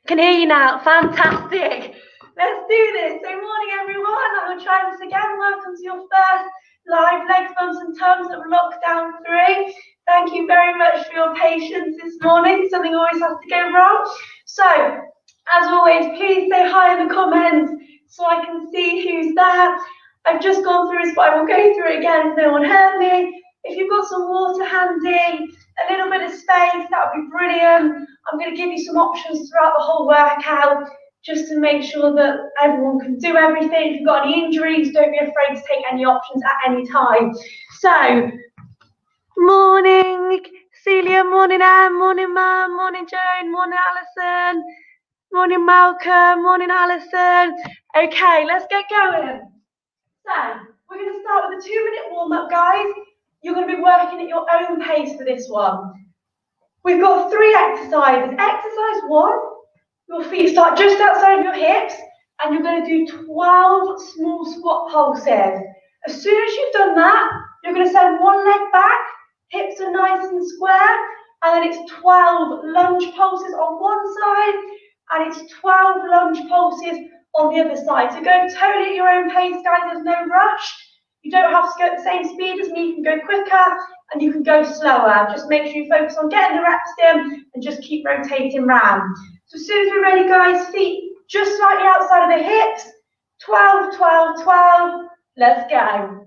Can hear you now. Fantastic. Let's do this. So morning everyone. I'm going to try this again. Welcome to your first live legs, bumps and tums of lockdown 3. Thank you very much for your patience this morning. Something always has to go wrong. So as always, please say hi in the comments so I can see who's there. I've just gone through this, but I will go through it again if no one heard me. If you've got some water handy, a little bit of space, that would be brilliant. I'm going to give you some options throughout the whole workout just to make sure that everyone can do everything. If you've got any injuries, don't be afraid to take any options at any time. So, morning Celia, morning Anne, morning Mum, morning Joan, morning Alison, morning Malcolm, morning Alison. Okay, let's get going. So, we're going to start with a 2-minute warm-up, guys. You're going to be working at your own pace for this one. We've got 3 exercises. Exercise 1, your feet start just outside of your hips, and you're going to do 12 small squat pulses. As soon as you've done that, you're going to send one leg back, hips are nice and square, and then it's 12 lunge pulses on one side, and it's 12 lunge pulses on the other side. So go totally at your own pace, guys, there's no rush. You don't have to go at the same speed as me, you can go quicker and you can go slower. Just make sure you focus on getting the reps in and just keep rotating round. So as soon as we're ready, guys, feet just slightly outside of the hips, 12, 12, 12, let's go.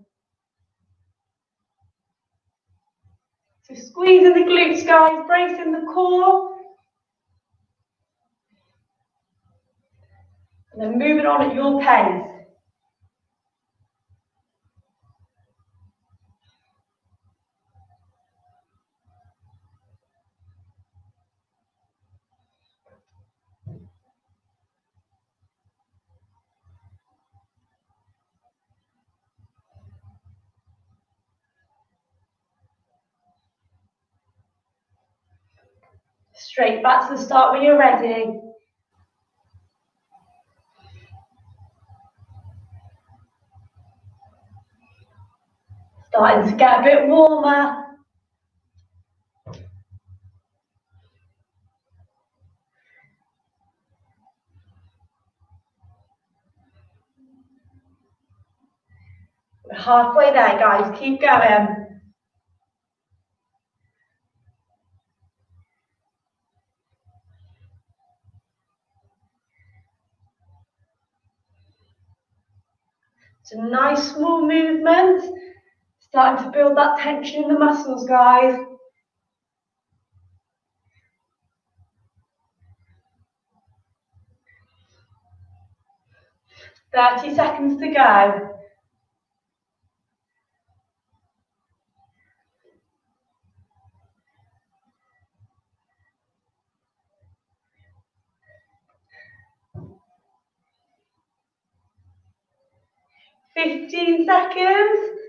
So squeezing the glutes, guys, bracing the core. And then moving on at your pace. Straight back to the start when you're ready. Starting to get a bit warmer. We're halfway there, guys. Keep going. It's a nice small movement. Starting to build that tension in the muscles, guys. "30 seconds to go." "15 seconds.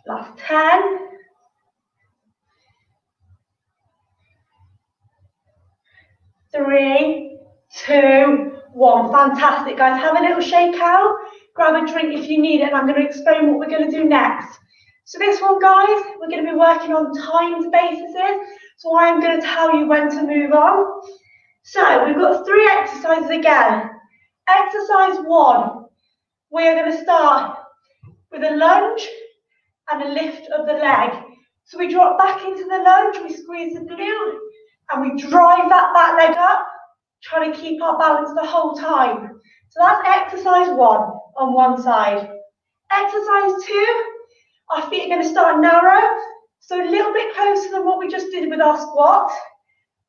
Last 10. 3, 2, 1. Fantastic, guys. Have a little shake out. Grab a drink if you need it, and I'm going to explain what we're going to do next. So this one, guys, we're going to be working on timed bases. So I'm going to tell you when to move on. So we've got 3 exercises again. Exercise 1, we are going to start with a lunge and a lift of the leg. So we drop back into the lunge, we squeeze the glute, and we drive that back leg up, trying to keep our balance the whole time. So that's exercise 1 on one side. Exercise 2, our feet are going to start narrow, so a little bit closer than what we just did with our squat.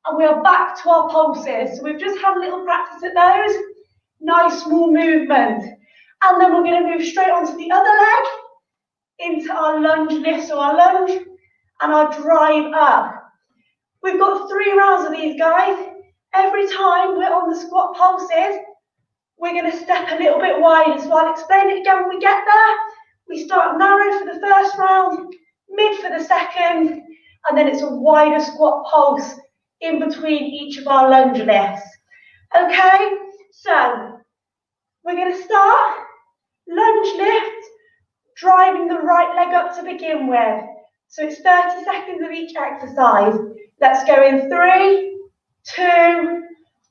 And we are back to our pulses. So we've just had a little practice at those. Nice small movement. And then we're going to move straight onto the other leg, into our lunge lift, so our lunge and our drive up. We've got 3 rounds of these, guys. Every time we're on the squat pulses, we're going to step a little bit wider. So I'll explain it again when we get there. We start narrow for the first round, mid for the second, and then it's a wider squat pulse in between each of our lunge lifts. Okay, so we're going to start lunge lift, driving the right leg up to begin with. So it's 30 seconds of each exercise. Let's go in 3, 2,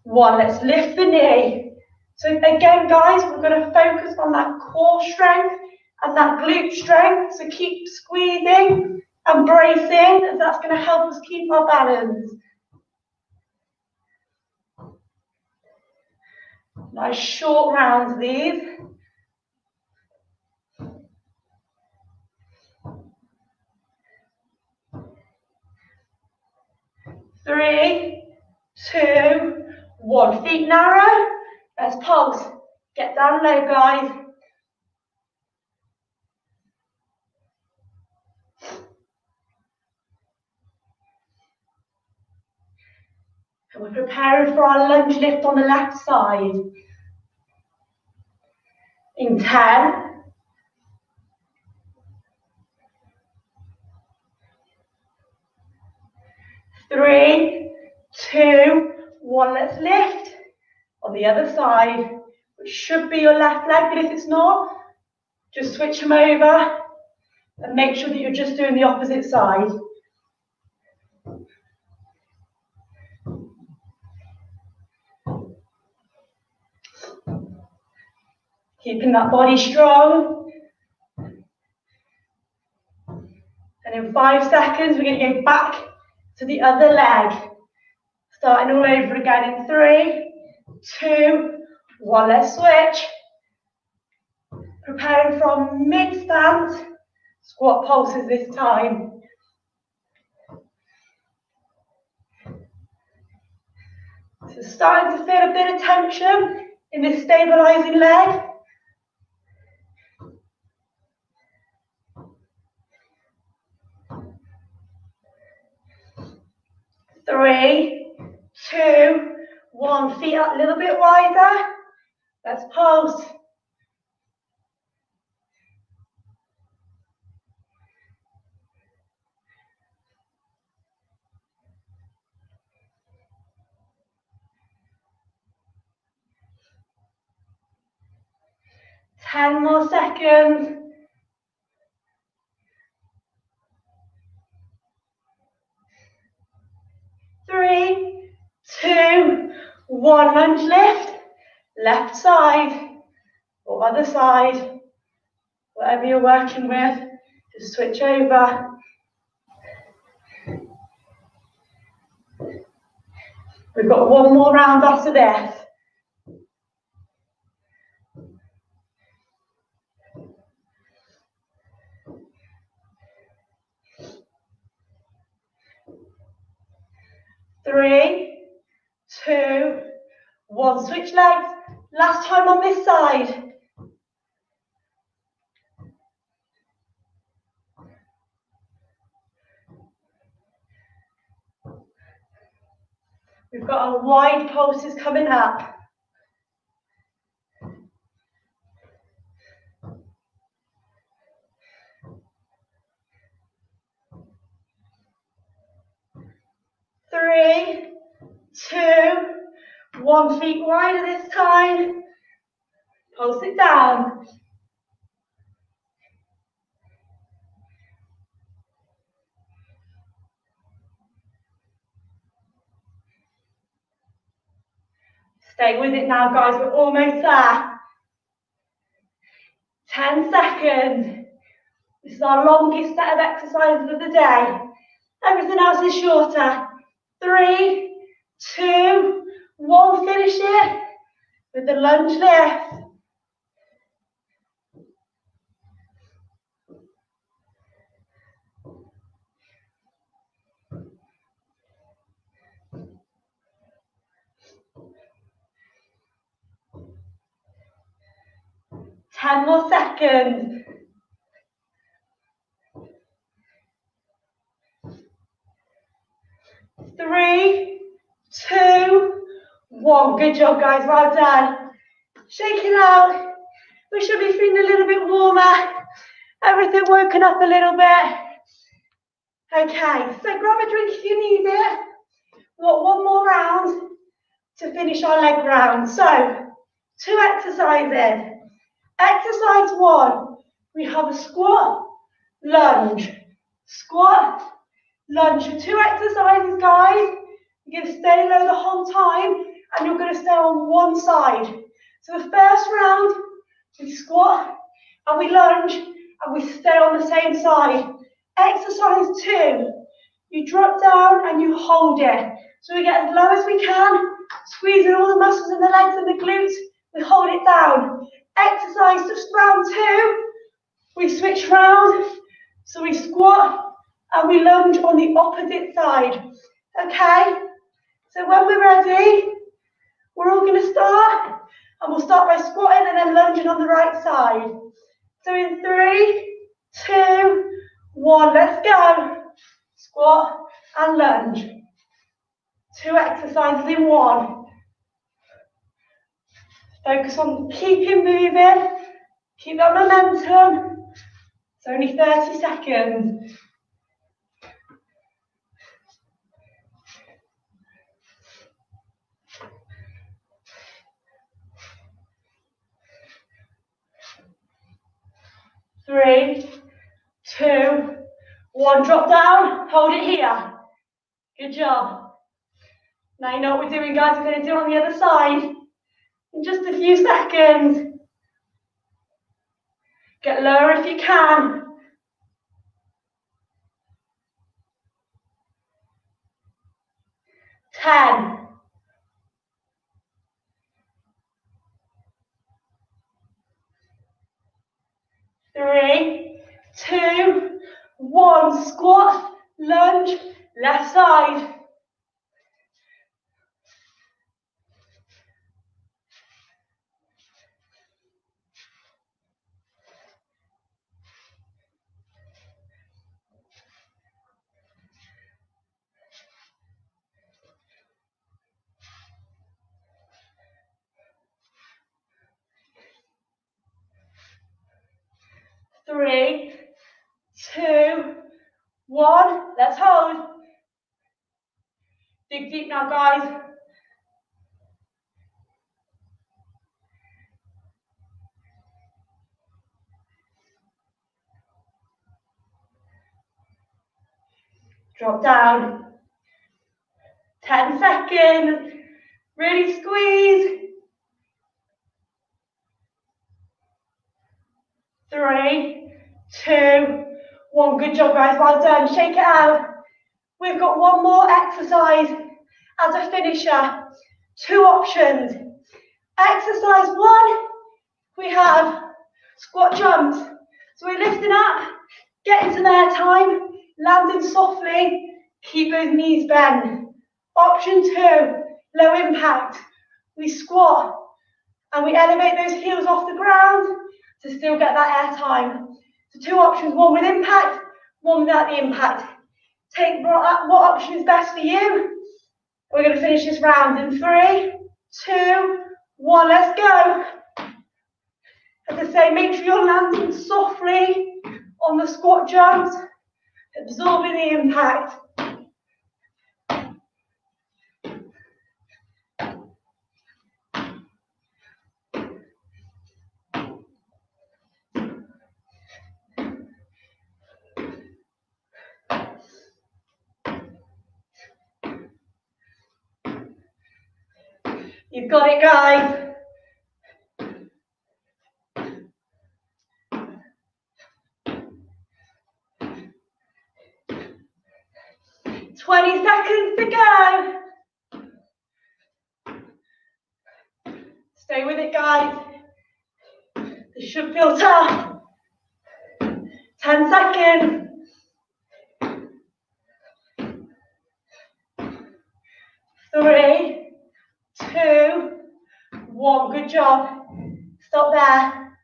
1. Let's lift the knee. So again, guys, we're going to focus on that core strength and that glute strength. So keep squeezing and bracing, as that's going to help us keep our balance. Nice short rounds, these. Three, 2, 1. Feet narrow. Let's pulse. Get down low, guys. And we're preparing for our lunge lift on the left side. In 10. 3, 2, 1. Let's lift on the other side, which should be your left leg, but if it's not, just switch them over and make sure that you're just doing the opposite side. Keeping that body strong. And in 5 seconds, we're going to go back to the other leg. Starting all over again in 3, 2, 1. Let's switch. Preparing from mid-stance. Squat pulses this time. So starting to feel a bit of tension in this stabilising leg. 3, 2, 1. Feet up a little bit wider. Let's pulse. Ten more seconds. 3, 2, 1. Lunge lift. Left side or other side. Whatever you're working with, just switch over. We've got one more round after this. Three, 2, 1. Switch legs. Last time on this side. We've got our wide pulses coming up. Three, 2, 1. Feet wider this time. Pulse it down. Stay with it now, guys. We're almost there. 10 seconds. This is our longest set of exercises of the day. Everything else is shorter. 3, 2, 1. Finish it with the lunge lift. Ten more seconds. 3, 2, 1. Good job, guys. Well done. Shake it out. We should be feeling a little bit warmer. Everything woken up a little bit. Okay, so grab a drink if you need it. We've got one more round to finish our leg round. So, 2 exercises. Exercise 1, we have a squat, lunge. squat, lunge. For 2 exercises, guys. You're going to stay low the whole time, and you're going to stay on one side. So the first round, we squat, and we lunge, and we stay on the same side. Exercise 2, you drop down and you hold it. So we get as low as we can, squeezing all the muscles in the legs and the glutes, we hold it down. Exercise just round 2, we switch round, so we squat and we lunge on the opposite side. Okay? So when we're ready, we're all going to start, and we'll start by squatting and then lunging on the right side. So in 3, 2, 1, let's go. Squat and lunge. 2 exercises in 1. Focus on keeping moving, keep that momentum. It's only 30 seconds. Three, 2, 1, drop down, hold it here. Good job. Now you know what we're doing, guys. We're going to do it on the other side in just a few seconds. Get lower if you can. 10. 3, 2, 1, squat, lunge, left side. 3, 2, 1, let's hold. Dig deep now, guys. Drop down. 10 seconds. Really squeeze. 3, 2, 1. Good job, guys. Well done. Shake it out. We've got one more exercise as a finisher. 2 options. Exercise 1, we have squat jumps. So we're lifting up, getting to their time, landing softly, keep those knees bent. Option 2, low impact. We squat and we elevate those heels off the ground to still get that air time. So 2 options, one with impact, one without the impact. Take what option is best for you. We're going to finish this round in 3, 2, 1, let's go. As I say, make sure you're landing softly on the squat jumps, absorbing the impact. You've got it, guys. 20 seconds to go. Stay with it, guys. This should feel tough. 10 seconds. 3, 2, 1. Good job. Stop there.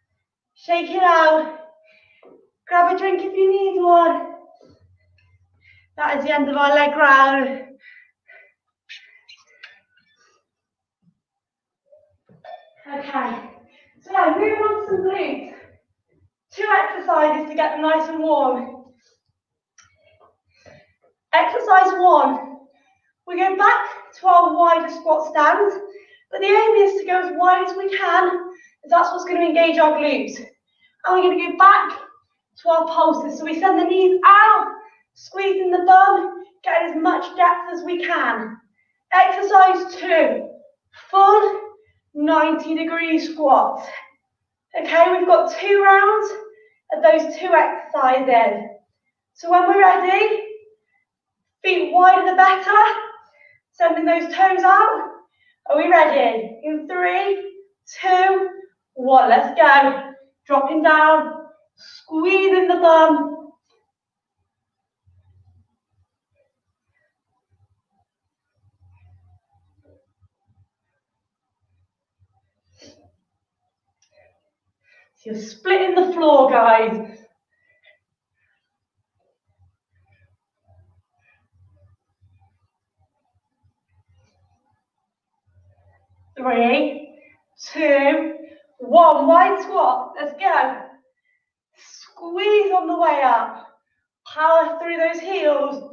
Shake it out. Grab a drink if you need one. That is the end of our leg round. Okay, so now moving on to some glutes. 2 exercises to get them nice and warm. Exercise 1, we go back to our wider squat stance, but the aim is to go as wide as we can, as that's what's going to engage our glutes. And we're going to go back to our pulses, so we send the knees out Squeezing the bum, getting as much depth as we can. Exercise 2, full 90-degree squats. Okay, we've got 2 rounds of those 2 exercises. So when we're ready, feet wider the better, sending those toes out. Are we ready? In 3, 2, 1, let's go. Dropping down, squeezing the bum. So you're splitting the floor, guys. Three, 2, 1, wide squat, let's go. Squeeze on the way up. Power through those heels.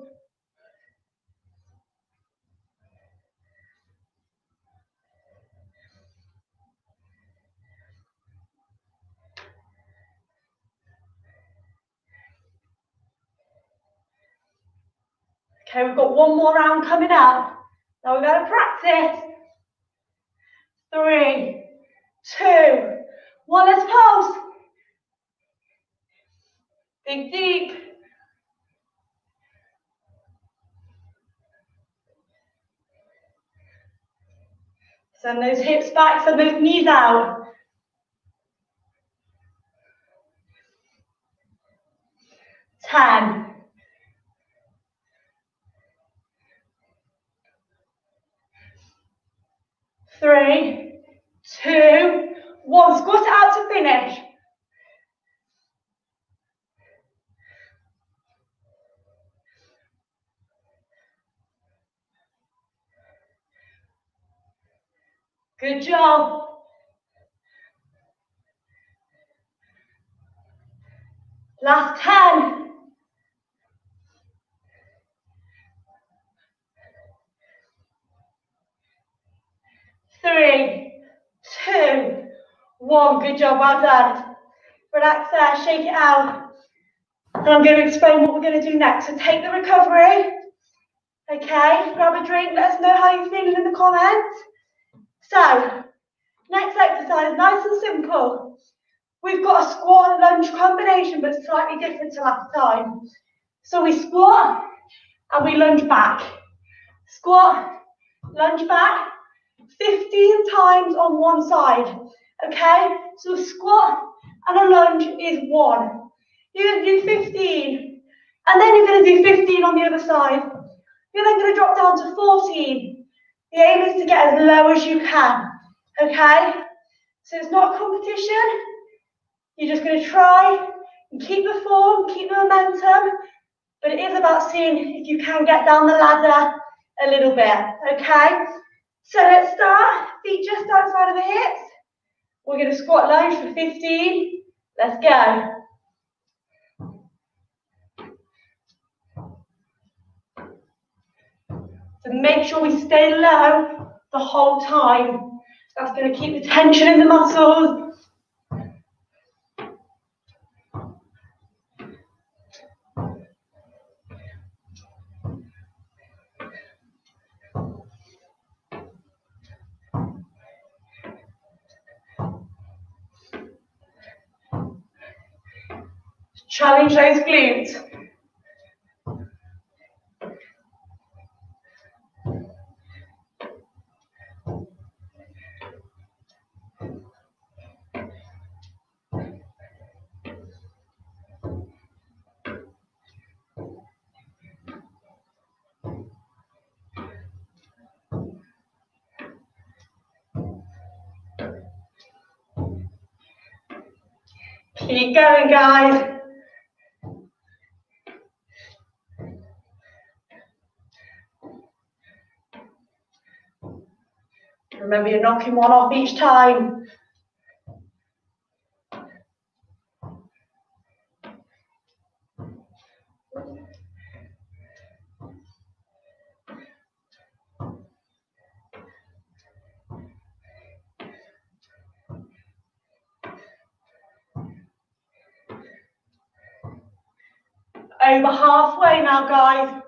Okay, we've got 1 more round coming up. Now we're going to practice. 3, 2, 1, let's pulse. Dig deep. Send those hips back, send those knees out. 10. 3, 2, 1. Squat it out to finish. Good job. Last 10. 3, 2, 1. Good job, well done. Relax there, shake it out. And I'm going to explain what we're going to do next. So take the recovery. Okay, grab a drink, let us know how you're feeling in the comments. So, next exercise, nice and simple. We've got a squat and lunge combination, but slightly different to last time. So we squat and we lunge back. Squat, lunge back, 15 times on one side. Okay, so a squat and a lunge is 1. You're going to do 15, and then you're going to do 15 on the other side. You're then going to drop down to 14. The aim is to get as low as you can, okay? So it's not a competition. You're just going to try and keep the form, keep the momentum, but it is about seeing if you can get down the ladder a little bit, okay? So let's start, feet just outside of the hips. We're going to squat lunge for 15. Let's go. So make sure we stay low the whole time. That's going to keep the tension in the muscles. Challenge those glutes. Keep going, guys. Remember, you're knocking one off each time. Over halfway now, guys.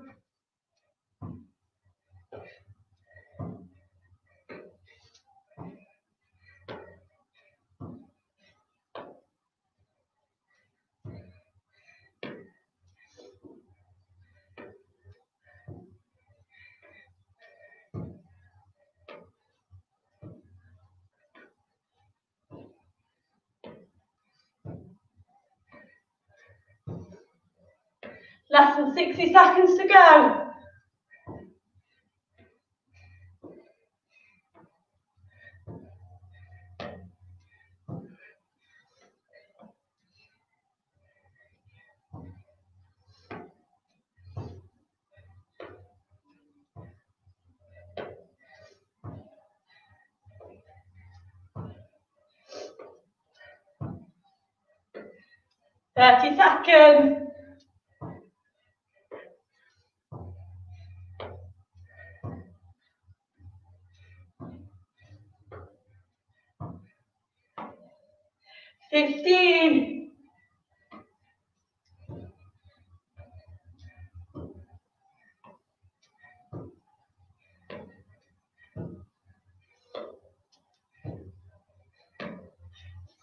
Less than 60 seconds to go. Seconds. $15.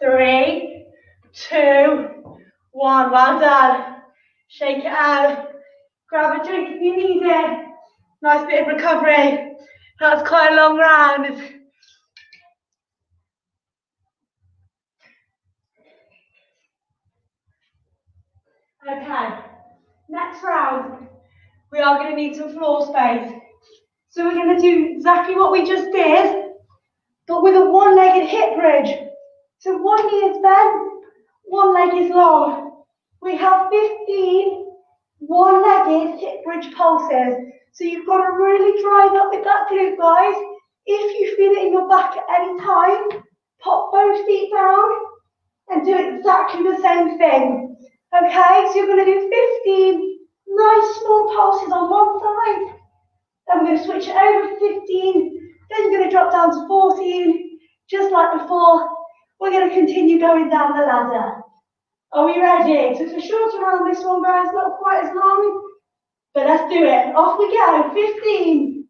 3, 2, 1. Well done. Shake it out. Grab a drink if you need it. Nice bit of recovery. That's quite a long round. Okay, next round, we are going to need some floor space. So we're going to do exactly what we just did, but with a one-legged hip bridge. So one knee is bent, one leg is long. We have 15 one-legged hip bridge pulses. So you've got to really drive up with that glute, guys. If you feel it in your back at any time, pop both feet down and do exactly the same thing. Okay, so you're going to do 15 nice small pulses on one side. Then we're going to switch it over to 15. Then you're going to drop down to 14, just like before. We're going to continue going down the ladder. Are we ready? So it's a shorter round, this one, guys, not quite as long. But let's do it. Off we go. 15.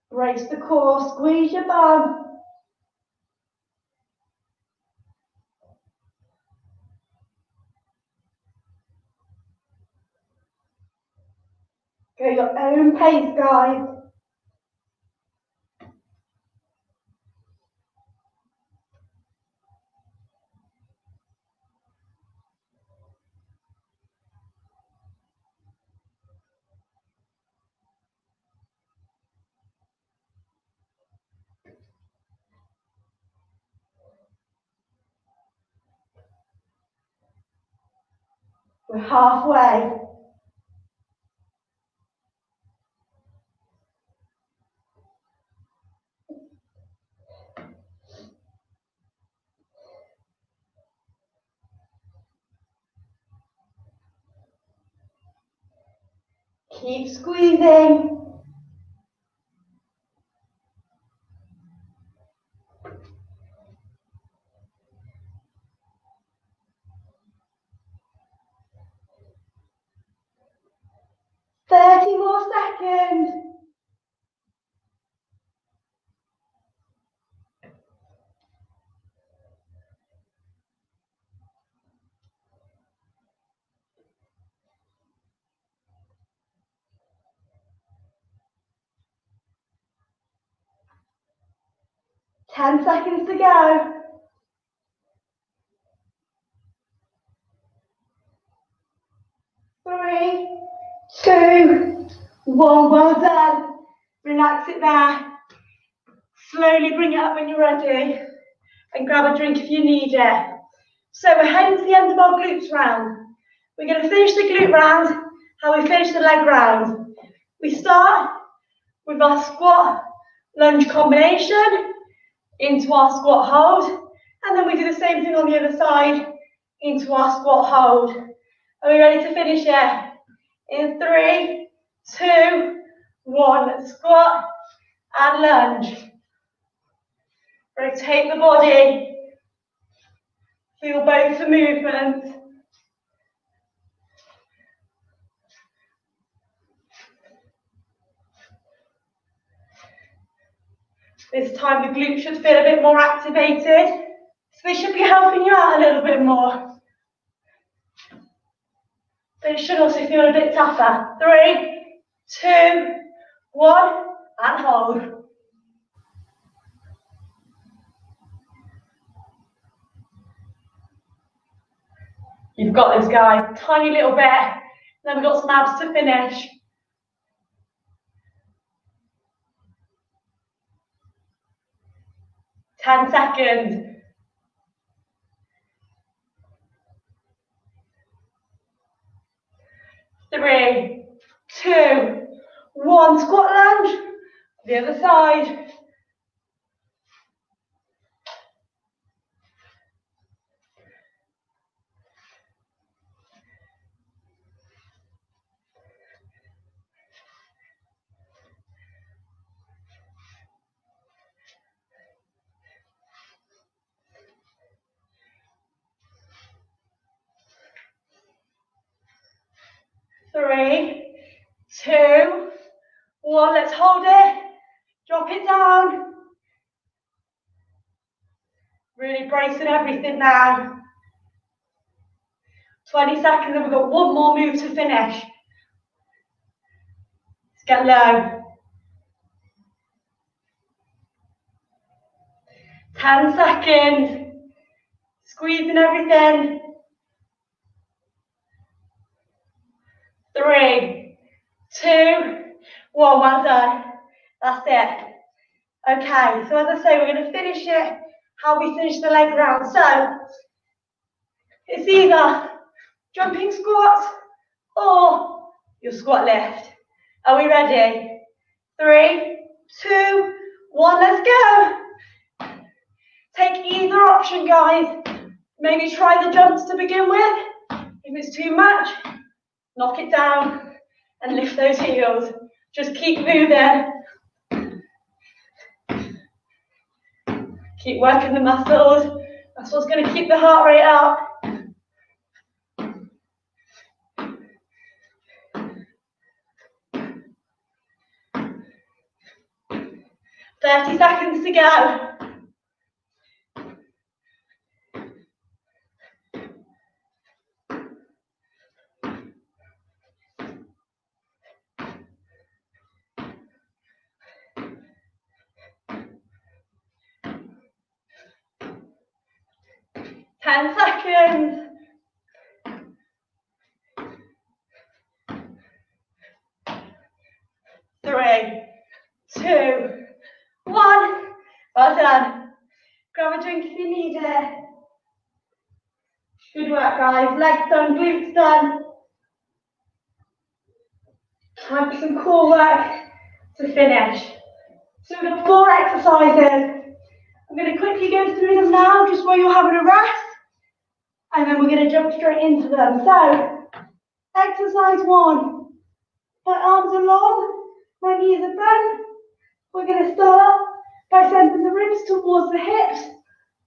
Brace the core, squeeze your bum. Go your own pace, guys. We're halfway. Keep squeezing. More seconds. Ten seconds to go. 3, 2, 1. Well done. Relax it there. Slowly bring it up when you're ready. And grab a drink if you need it. So we're heading to the end of our glutes round. We're going to finish the glute round how we finish the leg round. We start with our squat lunge combination into our squat hold. And then we do the same thing on the other side into our squat hold. Are we ready to finish it? In 3, 2, 1. Squat and lunge. Rotate the body. Feel both the movements. This time the glutes should feel a bit more activated. So they should be helping you out a little bit more. But it should also feel a bit tougher. 3, 2, 1, and hold. You've got this, guys. Tiny little bit. Then we've got some abs to finish. Ten seconds. 3, 2, 1. Squat lunge. The other side. Three, 2, 1. Let's hold it. Drop it down. Really bracing everything now. 20 seconds and we've got one more move to finish. Let's get low. 10 seconds. Squeezing everything. 3, 2, 1. Well done. That's it. Okay, so as I say, we're going to finish it how we finish the leg round. So it's either jumping squats or your squat lift. Are we ready? 3, 2, 1. Let's go. Take either option, guys. Maybe try the jumps to begin with. If it's too much, knock it down and lift those heels. Just keep moving. Keep working the muscles. That's what's going to keep the heart rate up. 30 seconds to go. Ten seconds. 3, 2, 1. Well done. Grab a drink if you need it. Good work, guys. Legs done, glutes done. Time for some core work to finish. So we've got 4 exercises. I'm going to quickly go through them now, just while you're having a rest. And then we're going to jump straight into them. So, exercise 1. My arms are long, my knees are bent. We're going to start by sending the ribs towards the hips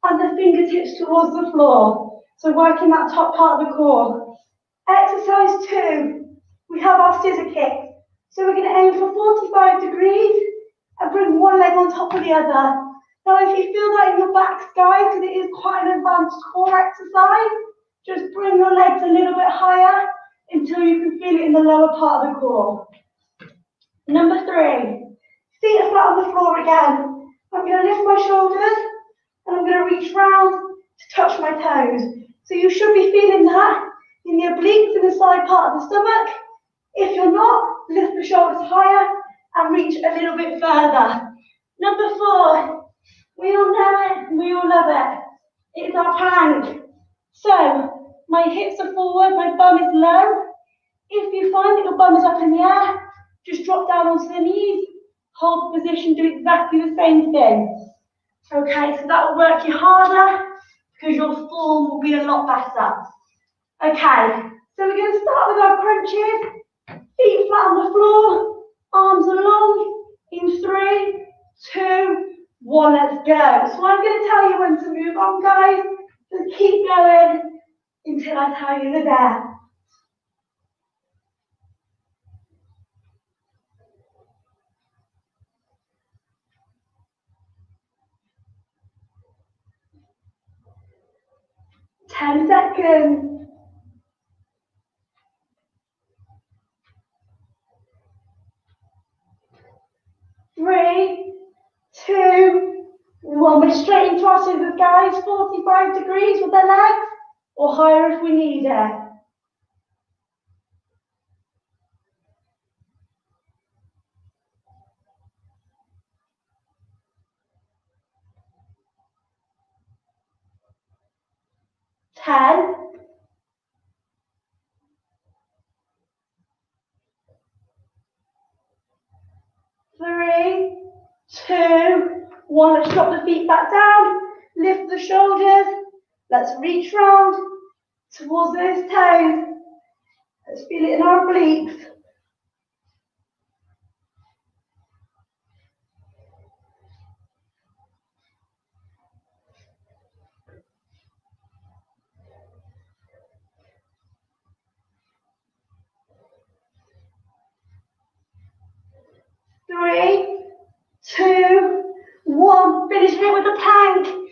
and the fingertips towards the floor. So working that top part of the core. Exercise 2, we have our scissor kicks. So we're going to aim for 45 degrees and bring one leg on top of the other. Now if you feel that in your back, guys, because it is quite an advanced core exercise, just bring your legs a little bit higher until you can feel it in the lower part of the core. Number 3, feet are flat on the floor again. I'm going to lift my shoulders and I'm going to reach round to touch my toes. So you should be feeling that in the obliques in the side part of the stomach. If you're not, lift the shoulders higher and reach a little bit further. Number 4, we all know it, we all love it. It's our plank. So my hips are forward, my bum is low. If you find that your bum is up in the air, just drop down onto the knees, hold the position, do exactly the same thing. Okay, so that will work you harder because your form will be a lot better. Okay, So we're going to start with our crunches. Feet flat on the floor, arms are long. In 3, 2, 1, let's go. So I'm going to tell you when to move on, guys. Just keep going until I tell you you're there. Ten seconds. 3, 2, 1. We're straight into our scissors, guys. 45 degrees with the legs, or higher if we need it. 10. 3, 2, 1. Let's drop the feet back down. Lift the shoulders. Let's reach round towards those toes. Let's feel it in our obliques. 3, 2, 1. Finish it with a plank.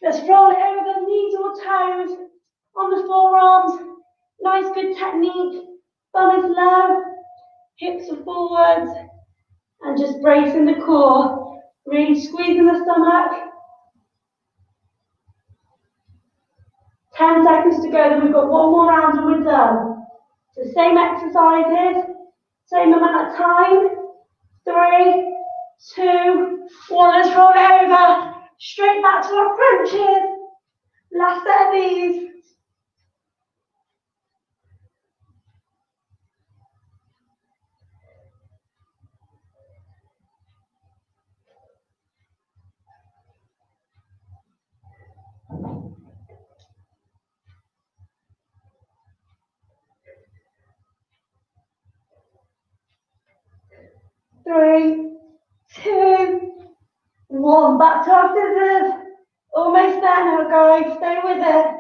Let's roll it over the knees or toes on the forearms. Nice, good technique. Bum is low, hips are forwards, and just bracing the core. Really squeezing the stomach. 10 seconds to go, then we've got one more round and we're done. So same exercises, same amount of time. 3, 2, 1. Let's roll it over. Straight back to our crunches. Last set of these. 3, 2, 1. Back to our scissors. Almost there now, guys. Stay with it.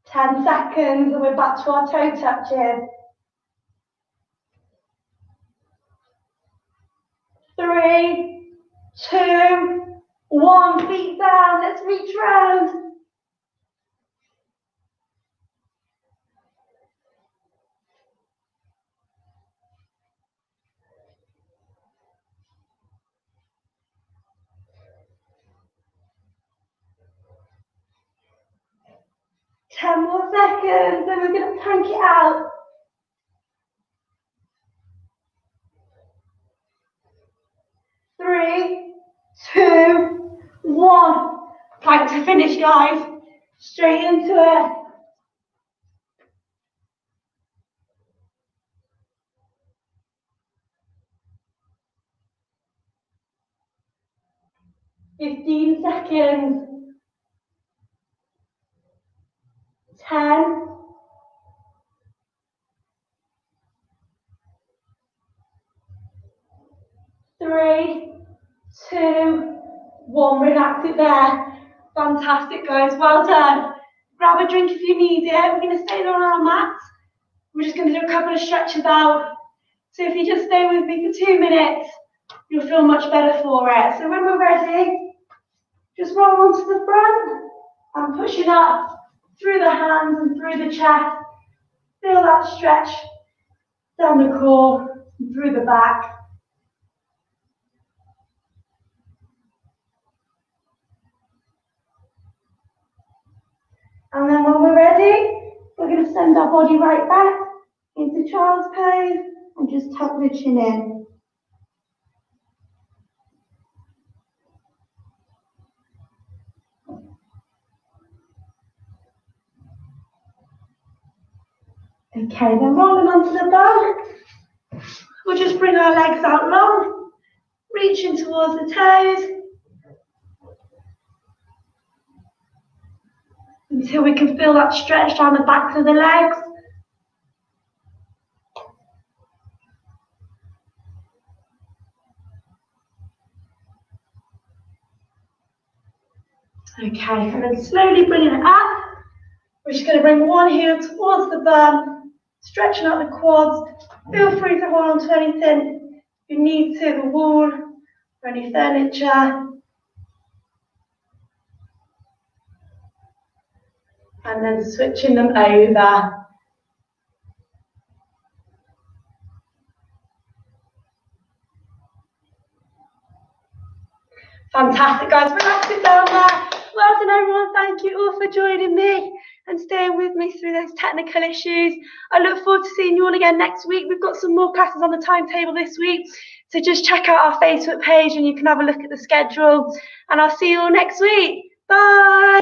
Ten seconds and we're back to our toe touches. 3, 2, 1. Feet down. Let's reach round. 10 more seconds, then we're going to plank it out. 3, 2, 1. Plank to finish, guys. Straight into it. 15 seconds. 10. 3, 2, 1. Relax it there. Fantastic, guys. Well done. Grab a drink if you need it. We're going to stay there on our mats. We're just going to do a couple of stretches out. So if you just stay with me for 2 minutes, you'll feel much better for it. So when we're ready, just roll onto the front and push it up through the hands and through the chest. Feel that stretch down the core and through the back. And then when we're ready, we're going to send our body right back into child's pose and just tuck the chin in. Okay, then rolling onto the bum. We'll just bring our legs out long, reaching towards the toes, until we can feel that stretch down the backs of the legs. Okay, and then slowly bringing it up. We're just going to bring one heel towards the bum, stretching out the quads. Feel free to hold on to anything if you need to, the wall or any furniture. And then switching them over. Fantastic, guys. Relax it down there. Well done, everyone. Thank you all for joining me and staying with me through those technical issues. I look forward to seeing you all again next week. We've got some more classes on the timetable this week, so just check out our Facebook page and you can have a look at the schedule. And I'll see you all next week. Bye.